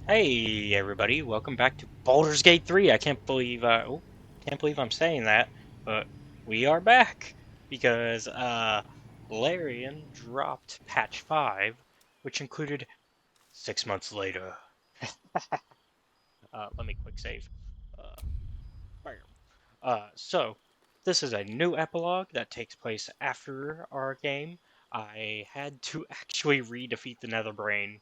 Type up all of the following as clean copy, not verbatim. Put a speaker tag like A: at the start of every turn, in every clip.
A: Hey everybody, welcome back to Baldur's Gate 3. I can't believe I'm saying that, but we are back because Larian dropped patch 5, which included 6 months later. Let me quick save. Uh, bam. So this is a new epilogue that takes place after our game. I had to actually re-defeat the Netherbrain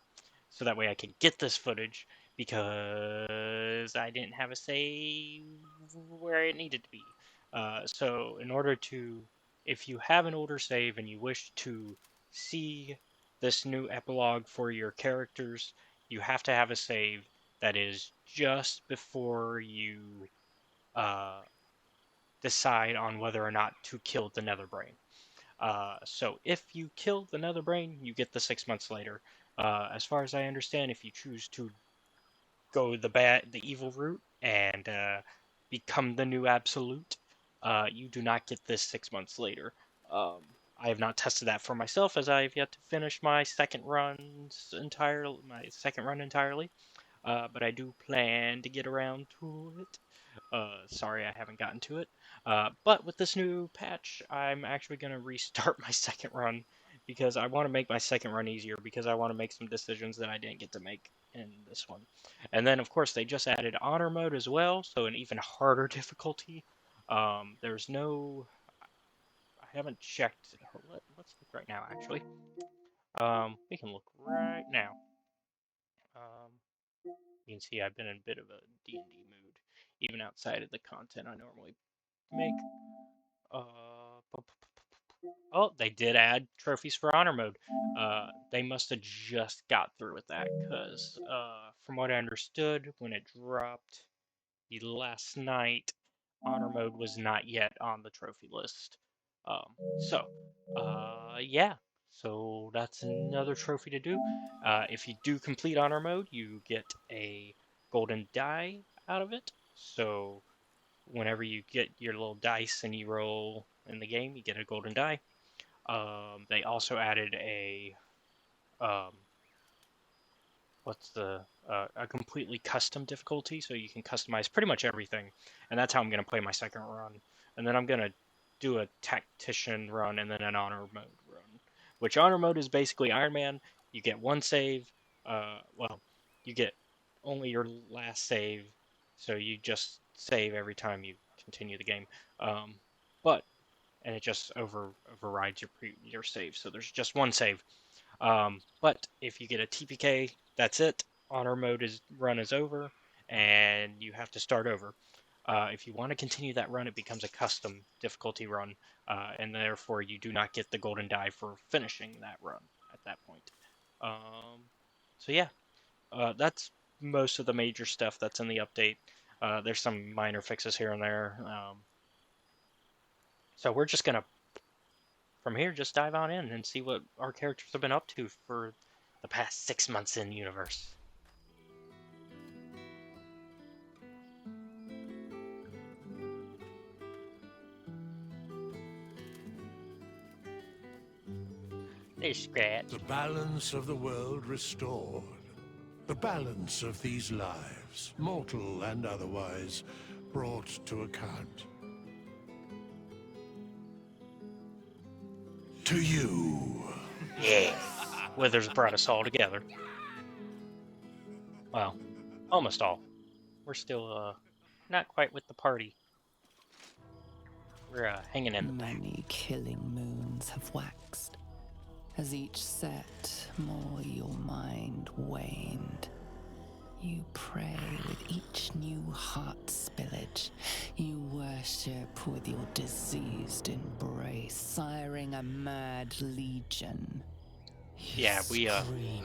A: so that way I could get this footage because I didn't have a save where it needed to be. So in order to, if you have an older save and you wish to see this new epilogue for your characters, you have to have a save that is just before you uh, decide on whether or not to kill the Netherbrain. So if you kill the Netherbrain, you get the 6 months later. As far as I understand, if you choose to go the evil route and become the new absolute, you do not get this 6 months later. Um, I have not tested that for myself as I have yet to finish my second run entirely. But I do plan to get around to it. Sorry, I haven't gotten to it. But with this new patch, I'm actually going to restart my second run because I want to make my second run easier because I want to make some decisions that I didn't get to make in this one. And then, of course, they just added honor mode as well, so an even harder difficulty. There's no. I haven't checked. Let's look right now, actually. We can look right now. Um, you can see I've been in a bit of a D&D mood, even outside of the content I normally make. Oh, they did add trophies for honor mode. They must have just got through with that, because from what I understood, when it dropped the last night, honor mode was not yet on the trophy list. Um, so, yeah. So that's another trophy to do. If you do complete honor mode, you get a golden die out of it. So whenever you get your little dice and you roll in the game, you get a golden die. They also added um, a completely custom difficulty, so you can customize pretty much everything, and that's how I'm gonna play my second run. And then I'm gonna do a tactician run and then an honor mode run. Which honor mode is basically Iron Man. You get one save. Well, you get only your last save, so you just save every time you continue the game. Um, but and it just overrides your save. So there's just one save. But if you get a TPK, that's it. Honor mode is run is over, and you have to start over. If you want to continue that run, it becomes a custom difficulty run, and therefore you do not get the golden die for finishing that run at that point. Um, so yeah, that's most of the major stuff that's in the update. There's some minor fixes here and there. So we're just gonna from here just dive on in and see what our characters have been up to for the past 6 months in universe. Hey,
B: The
A: Scratch.
B: balance of the world restored. The balance of these lives, mortal and otherwise, brought to account. To you.
A: Yes. Withers brought us all together. Well, almost all. We're still, not quite with the party. We're, hanging in the back.
C: Many killing moons have waxed. As each set, more your mind waned. You pray with each new heart spillage. You worship with your diseased embrace, siring a mad legion. You
A: Yeah,
C: scream,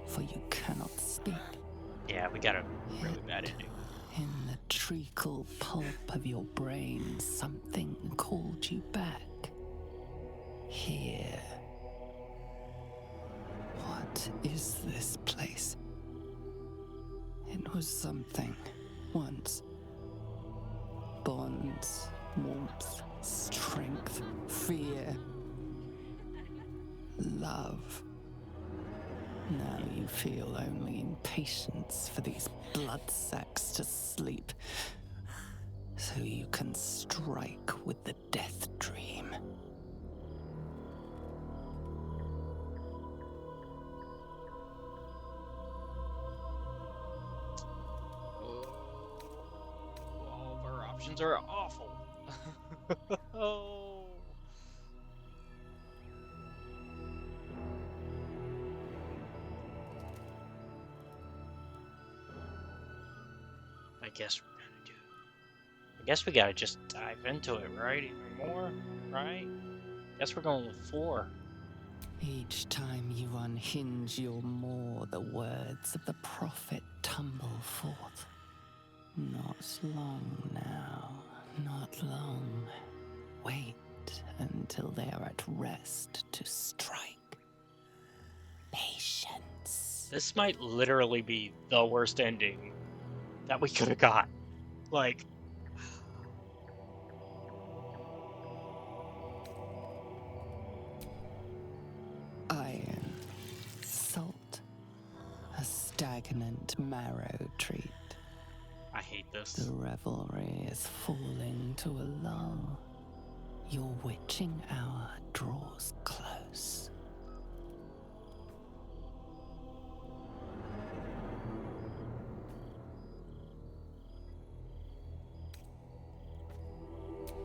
C: for you cannot speak.
A: we got a really bad ending.
C: In the treacle pulp of your brain, something called you back. Here. What is this place? It was something once. Bonds, warmth, strength, fear, love. Now you feel only impatience for these blood sacks to sleep, so you can strike with the death dream.
A: All of our options are awful. Oh. I guess we gotta just dive into it, right? Even more, right? Guess we're going with 4.
C: Each time you unhinge your maw, the words of the prophet tumble forth. Not long now, not long. Wait until they are at rest to strike. Patience.
A: This might literally be the worst ending that we could have got. Like,
C: Iron, salt, a stagnant marrow treat.
A: I hate this.
C: The revelry is falling to a lull. Your witching hour draws close.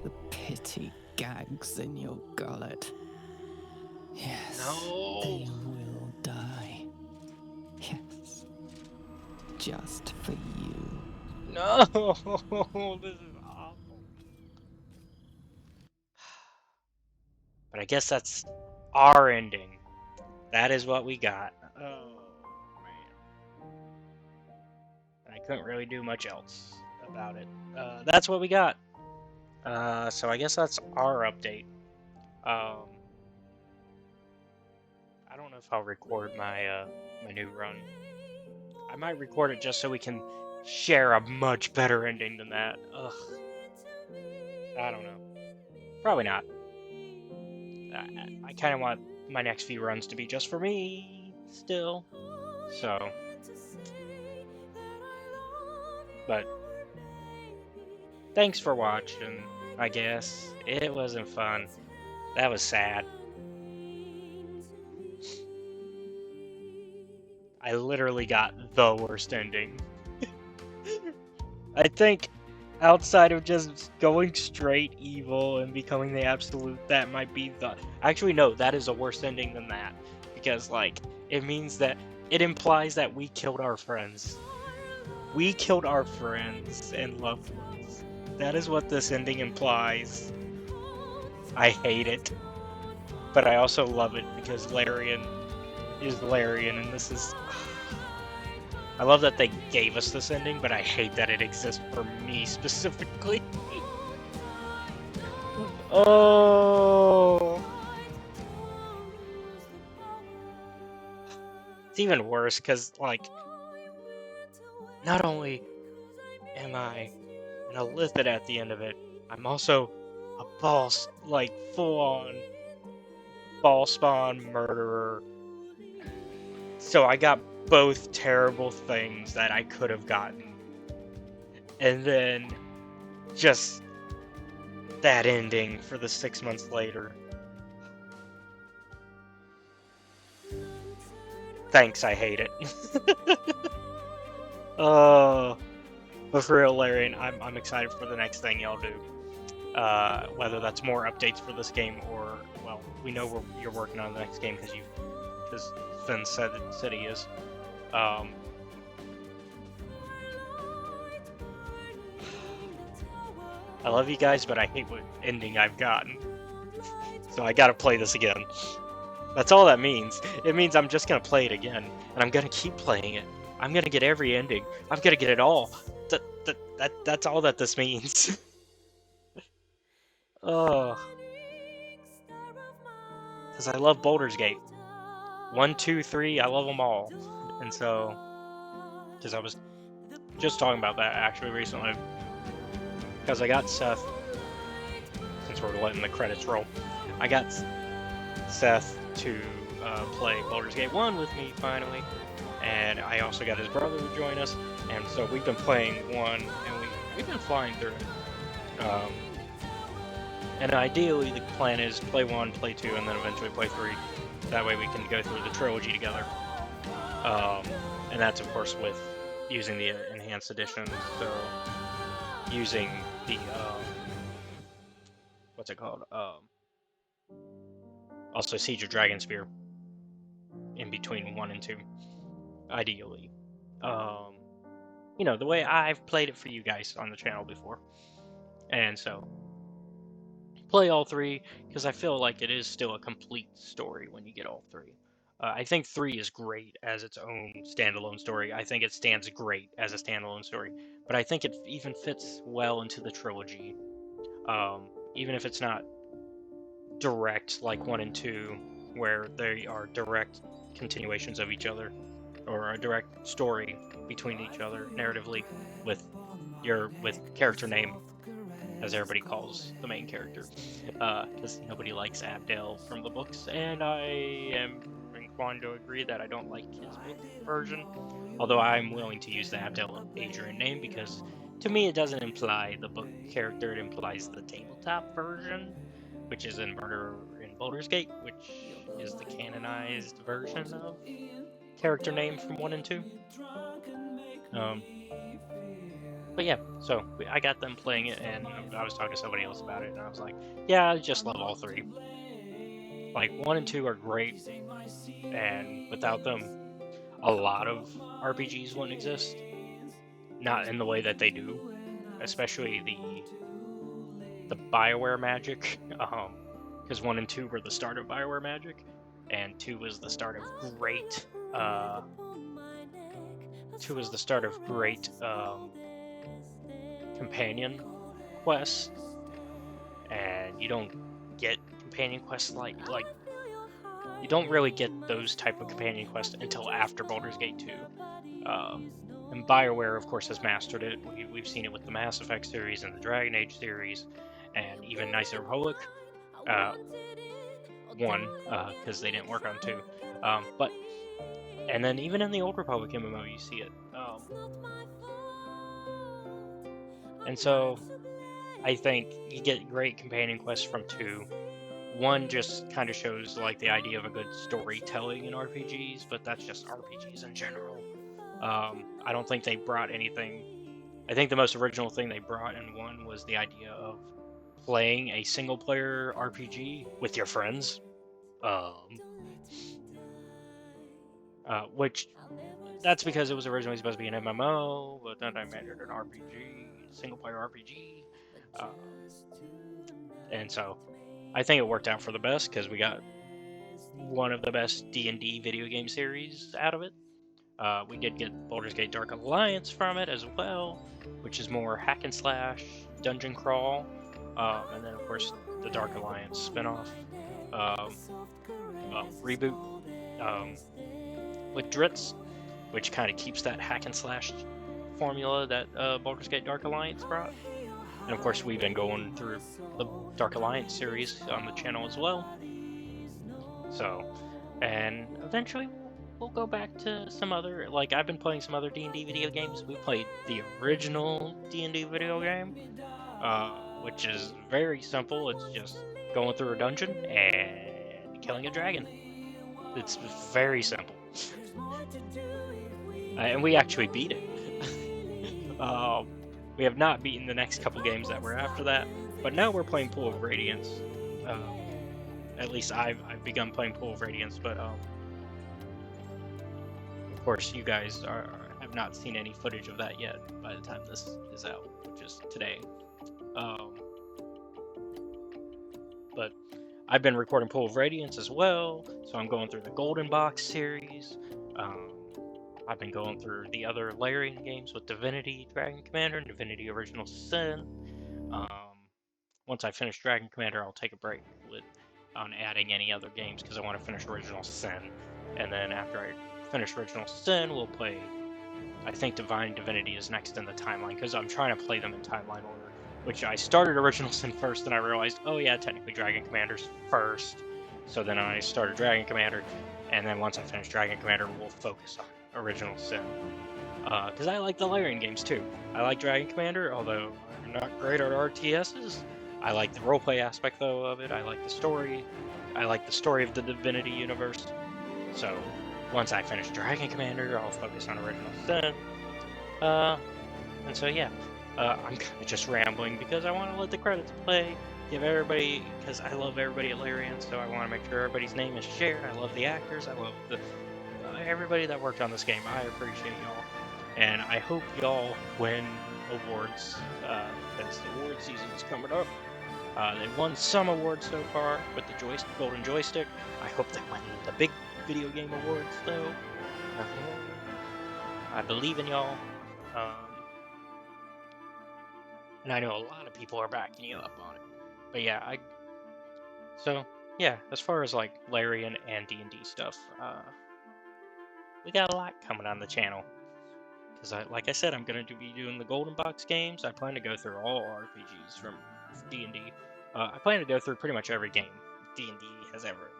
C: The pity gags in your gullet. Yes,
A: No.
C: they will die. Yes, just for you.
A: No, this is awful. But I guess that's our ending. That is what we got. Oh, man. I couldn't really do much else about it. That's what we got. So I guess that's our update. I don't know if I'll record my my new run. I might record it just so we can share a much better ending than that. Ugh. I don't know. Probably not. I kind of want my next few runs to be just for me still. So. But. Thanks for watching, I guess. It wasn't fun. That was sad. I literally got the worst ending. I think outside of just going straight evil and becoming the absolute, that might be the... Actually, no, that is a worse ending than that. Because, like, it means that... It implies that we killed our friends. We killed our friends and loved ones. That is what this ending implies. I hate it. But I also love it because Larian is Larian, and this is... I love that they gave us this ending, but I hate that it exists for me specifically. Oh! It's even worse, because, like, not only am I an Illithid at the end of it, I'm also a boss, like, full-on ball spawn murderer. So I got both terrible things that I could have gotten. And then just that ending for the 6 months later. Thanks, I hate it. But for real, Larian, I'm excited for the next thing y'all do. Whether that's more updates for this game or, well, we know you're working on the next game because Finn said he is. I love you guys, but I hate what ending I've gotten. So I gotta play this again. That's all that means. It means I'm just gonna play it again, and I'm gonna keep playing it. I'm gonna get every ending. I'm gonna get it all. That's all that this means. Oh. Because I love Baldur's Gate. 1, 2, 3, I love them all. And so, because I was just talking about that actually recently. Because I got Seth, since we're letting the credits roll, I got Seth to play Baldur's Gate 1 with me finally, and I also got his brother to join us, and so we've been playing 1, and we've been flying through it. And ideally, the plan is play 1, play 2, and then eventually play 3. That way we can go through the trilogy together. And that's, of course, with using the enhanced edition, so using the, what's it called? Also Siege of Dragonspear in between 1 and 2, ideally. You know, the way I've played it for you guys on the channel before. And so, play all 3, because I feel like it is still a complete story when you get all 3. I think 3 is great as its own standalone story. I think it stands great as a standalone story. But I think it even fits well into the trilogy. Even if it's not direct like 1 and 2, where they are direct continuations of each other, or a direct story between each other narratively with character name, as everybody calls the main character, because nobody likes Abdel from the books, and I am inclined to agree that I don't like his book version, although I'm willing to use the Abdel and Adrian name, because to me it doesn't imply the book character, it implies the tabletop version, which is in Murder in Baldur's Gate, which is the canonized version of character name from 1 and 2. But yeah, so I got them playing it, and I was talking to somebody else about it, and I was like, yeah, I just love all 3. Like, 1 and 2 are great, and without them, a lot of RPGs wouldn't exist. Not in the way that they do, especially the BioWare magic, because 1 and 2 were the start of BioWare magic, and 2 was the start of great, 2 was the start of great, companion quests, and you don't get companion quests like you don't really get those type of companion quests until after Baldur's Gate 2. And BioWare, of course, has mastered it. We've seen it with the Mass Effect series and the Dragon Age series, and even Knights of the Republic 1, because they didn't work on 2. And then even in the Old Republic MMO, you see it. And so, I think you get great companion quests from 2. 1 just kind of shows like the idea of a good storytelling in RPGs, but that's just RPGs in general. I don't think they brought anything. I think the most original thing they brought in 1 was the idea of playing a single-player RPG with your friends, which that's because it was originally supposed to be an MMO, but then I made it an RPG, single-player RPG, and so I think it worked out for the best because we got one of the best D&D video game series out of it. We did get Baldur's Gate Dark Alliance from it as well, which is more hack and slash, dungeon crawl, and then of course the Dark Alliance spinoff reboot with Dritz, which kind of keeps that hack and slash formula that Baldur's Gate Dark Alliance brought. And of course we've been going through the Dark Alliance series on the channel as well. So, and eventually we'll go back to some other, like I've been playing some other D&D video games. We played the original D&D video game, which is very simple. It's just going through a dungeon and killing a dragon. It's very simple. And we actually beat it. We have not beaten the next couple games that were after that, but now we're playing Pool of Radiance. At least I've begun playing Pool of Radiance, but of course you guys have not seen any footage of that yet by the time this is out, which is today. But I've been recording Pool of Radiance as well, so I'm going through the Golden Box series. I've been going through the other Larian games with Divinity Dragon Commander and Divinity Original Sin. Once I finish Dragon Commander, I'll take a break on adding any other games because I want to finish Original Sin. And then after I finish Original Sin, we'll play, I think Divine Divinity is next in the timeline because I'm trying to play them in timeline order, which I started Original Sin first and I realized, oh yeah, technically Dragon Commander's first So then I started Dragon Commander, and then once I finish Dragon Commander, we'll focus on Original Sin. Because I like the Larian games too. I like Dragon Commander, although I'm not great at RTSs. I like the roleplay aspect though of it. I like the story. I like the story of the Divinity universe. So once I finish Dragon Commander, I'll focus on Original Sin. And so yeah, I'm kind of just rambling because I want to let the credits play. Give everybody, because I love everybody at Larian, so I want to make sure everybody's name is shared. I love the actors. I love the everybody that worked on this game. I appreciate y'all, and I hope y'all win awards, because the award season is coming up. They've won some awards so far with the Golden Joystick. I hope they win the big video game awards, though. I believe in y'all. And I know a lot of people are backing you up on it. But yeah, so yeah, as far as like Larian and D&D stuff, we got a lot coming on the channel. Because like I said, I'm going to be doing the Golden Box games. I plan to go through all RPGs from D&D. I plan to go through pretty much every game D&D has ever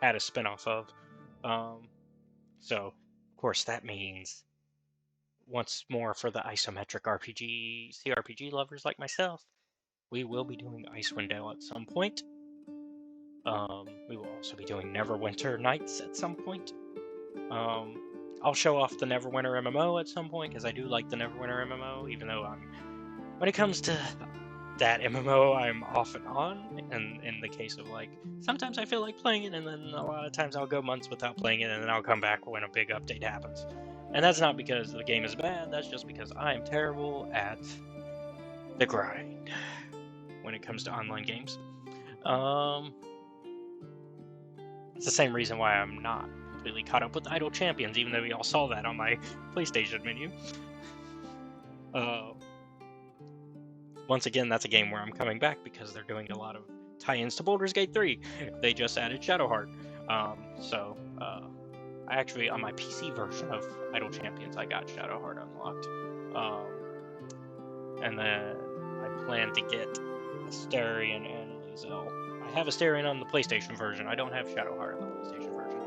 A: had a spinoff of. So, of course, that means once more for the isometric RPG, CRPG lovers like myself, we will be doing Icewind Dale at some point. We will also be doing Neverwinter Nights at some point. I'll show off the Neverwinter MMO at some point, because I do like the Neverwinter MMO, even though when it comes to that MMO, I'm off and on, and in the case of, like, sometimes I feel like playing it, and then a lot of times I'll go months without playing it, and then I'll come back when a big update happens. And that's not because the game is bad, that's just because I am terrible at the grind when it comes to online games. It's the same reason why I'm not completely caught up with Idle Champions, even though we all saw that on my PlayStation menu. Once again, that's a game where I'm coming back because they're doing a lot of tie-ins to Baldur's Gate 3. They just added Shadowheart. I actually, on my PC version of Idle Champions, I got Shadowheart unlocked. And then I plan to get Astarion and Lae'zel. I have Astarion on the PlayStation version. I don't have Shadowheart on the PlayStation version.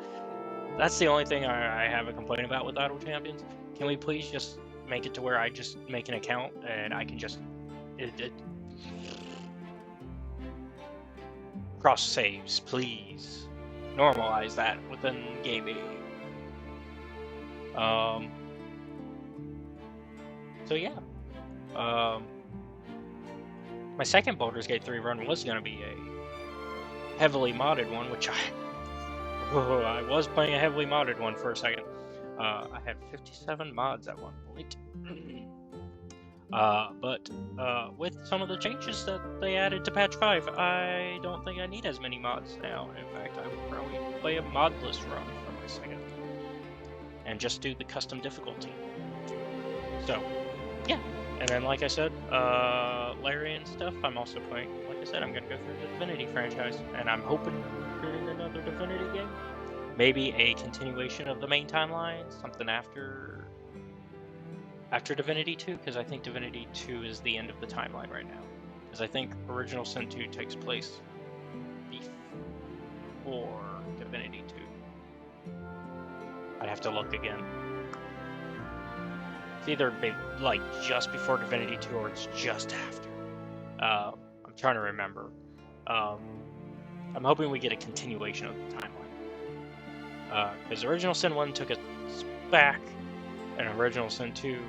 A: That's the only thing I have a complaint about with Idle Champions. Can we please just make it to where I just make an account and I can just cross saves, please. Normalize that within gaming. So yeah. My second Baldur's Gate 3 run was going to be a heavily modded one, which I was playing a heavily modded one for a second. I had 57 mods at one point. But with some of the changes that they added to patch 5, I don't think I need as many mods now. In fact, I would probably play a modless run for my second. And just do the custom difficulty. So, yeah. And then, like I said, Larian stuff, I'm also playing. Like I said, I'm going to go through the Divinity franchise. And I'm hoping for another Divinity game. Maybe a continuation of the main timeline, something after Divinity 2, because I think Divinity 2 is the end of the timeline right now. Because I think Original Sin 2 takes place before Divinity 2. I'd have to look again. It's either like just before Divinity 2 or it's just after. I'm trying to remember. I'm hoping we get a continuation of the timeline. Because Original Sin 1 took us back, and Original Sin 2,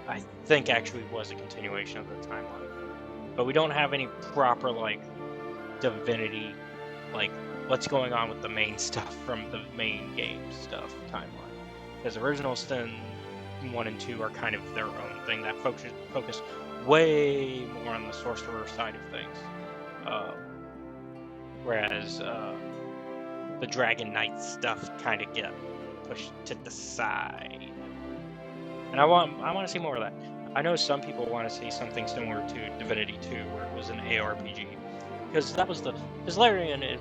A: I think, actually was a continuation of the timeline. But we don't have any proper, like, Divinity, like, what's going on with the main stuff from the main game stuff timeline. Because Original Sin 1 and 2 are kind of their own thing that focus way more on the sorcerer side of things. Whereas the Dragon Knight stuff kind of get pushed to the side. And I want to see more of that. I know some people want to see something similar to Divinity 2, where it was an ARPG. Because that was because Larian is,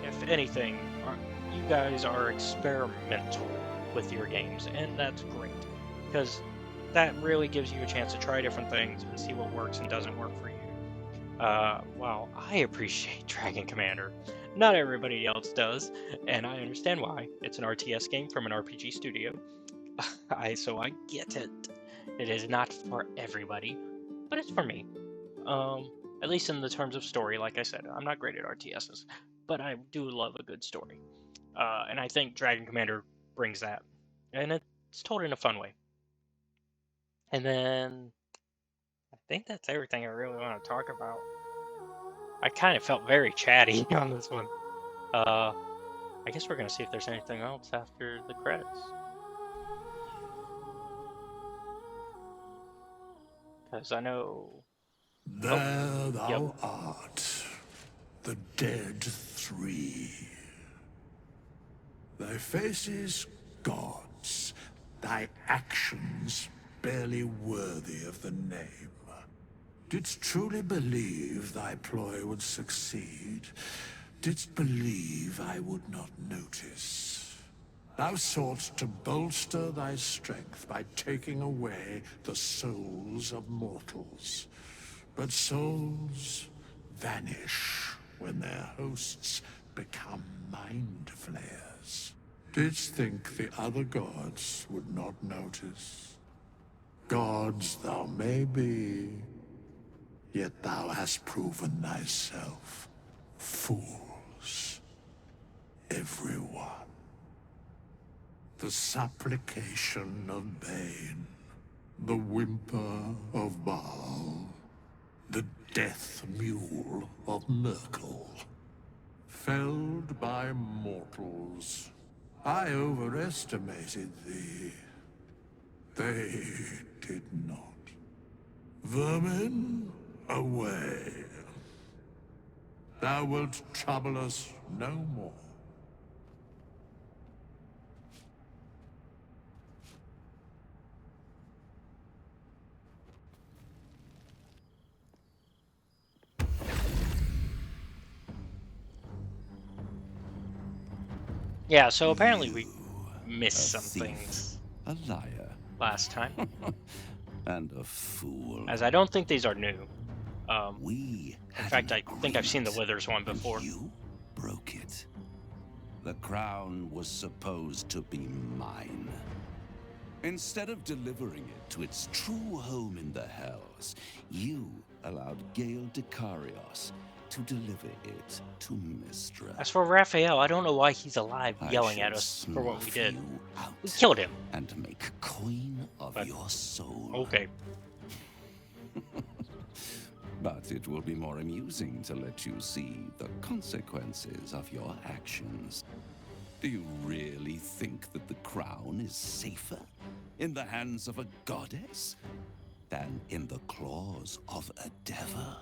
A: if anything, you guys are experimental with your games, and that's great. Because that really gives you a chance to try different things and see what works and doesn't work for you. While I appreciate Dragon Commander, not everybody else does, and I understand why. It's an RTS game from an RPG studio. So I get it. It is not for everybody, but it's for me. At least in the terms of story, like I said, I'm not great at RTSs, but I do love a good story. And I think Dragon Commander brings that, and it's told in a fun way. And then I think that's everything I really want to talk about. I kind of felt very chatty on this one. I guess we're gonna see if there's anything else after the credits. Because I know.
B: There
A: Yep.
B: thou art, the dead three. Thy faces gods, thy actions barely worthy of the name. Didst truly believe thy ploy would succeed? Didst believe I would not notice? Thou soughtst to bolster thy strength by taking away the souls of mortals. But souls vanish when their hosts become mind flayers. Didst think the other gods would not notice? Gods thou may be, yet thou hast proven thyself fools. Everyone. The supplication of Bane, the whimper of Baal, the death mule of Merkel. Felled by mortals, I overestimated thee. They did not. Vermin, away. Thou wilt trouble us no more.
A: Yeah, so apparently we
D: A
A: missed some
D: thief,
A: things
D: a liar,
A: last time,
D: and a fool.
A: as I don't think these are new.
D: We
A: In
D: had
A: fact,
D: an
A: I think I've seen the
D: agreement,
A: Withers one
D: and
A: before.
D: you broke it. The crown was supposed to be mine. Instead of delivering it to its true home in the Hells, you allowed Gale Dekarios to deliver it to Mistra.
A: As for Raphael, I don't know why he's alive
D: I
A: yelling at
D: shall
A: us for what we
D: snuff
A: did.
D: you out
A: We killed him.
D: and make coin of
A: But-
D: your soul.
A: Okay.
D: But it will be more amusing to let you see the consequences of your actions. Do you really think that the crown is safer in the hands of a goddess than in the claws of a devil?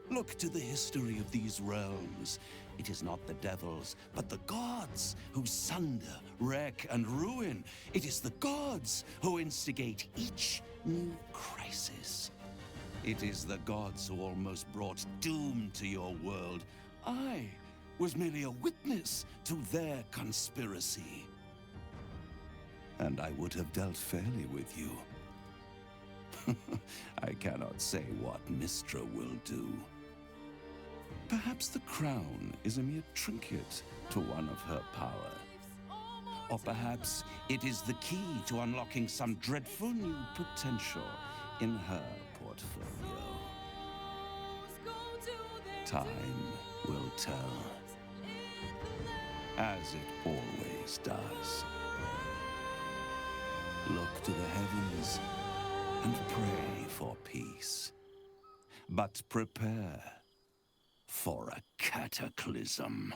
D: Look to the history of these realms. It is not the devils, but the gods who sunder, wreck, and ruin. It is the gods who instigate each new crisis. It is the gods who almost brought doom to your world. I was merely a witness to their conspiracy. And I would have dealt fairly with you. I cannot say what Mistra will do. Perhaps the crown is a mere trinket to one of her power. Or perhaps it is the key to unlocking some dreadful new potential in her portfolio. Time will tell, as it always does. Look to the heavens and pray for peace. But prepare for a cataclysm.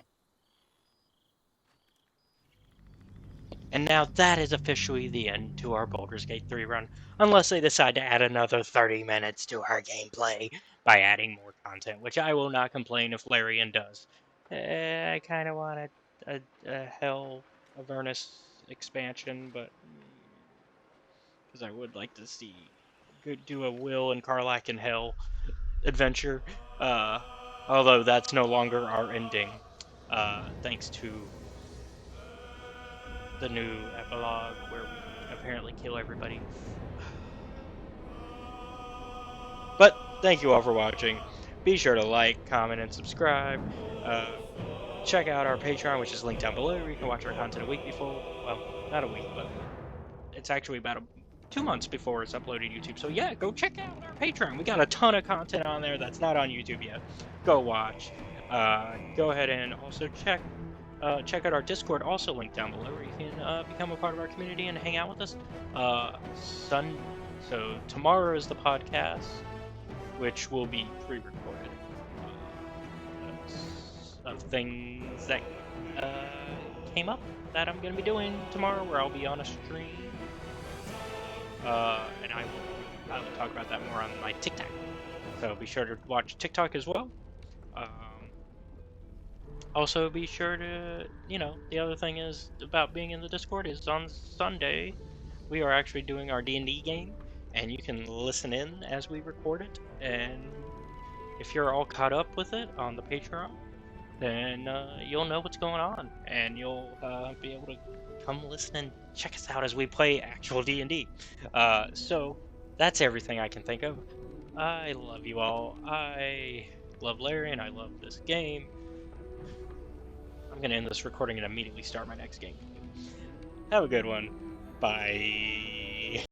A: And now that is officially the end to our Baldur's Gate 3 run, unless they decide to add another 30 minutes to our gameplay by adding more content, which I will not complain if Larian does. I kind of want a Hell Avernus expansion, but because I would like to see do a Will and Karlach in Hell adventure, although that's no longer our ending, thanks to the new epilogue where we apparently kill everybody. But thank you all for watching. Be sure to like, comment, and subscribe. Check out our Patreon, which is linked down below, where you can watch our content a week before. Well, not a week, but it's actually about 2 months before it's uploaded to YouTube. So yeah, go check out our Patreon. We got a ton of content on there that's not on YouTube yet. Go watch. Go ahead and also check out our Discord, also linked down below, where you can become a part of our community and hang out with us. So tomorrow is the podcast, which will be pre-recorded of things that came up that I'm going to be doing tomorrow, where I'll be on a stream, and I will talk about that more on my TikTok. So be sure to watch TikTok as well. Also, be sure to, the other thing is about being in the Discord is on Sunday, we are actually doing our D&D game, and you can listen in as we record it. And if you're all caught up with it on the Patreon, then you'll know what's going on, and you'll be able to come listen and check us out as we play actual D&D. So that's everything I can think of. I love you all. I love Larian. I love this game. I'm going to end this recording and immediately start my next game. Have a good one. Bye.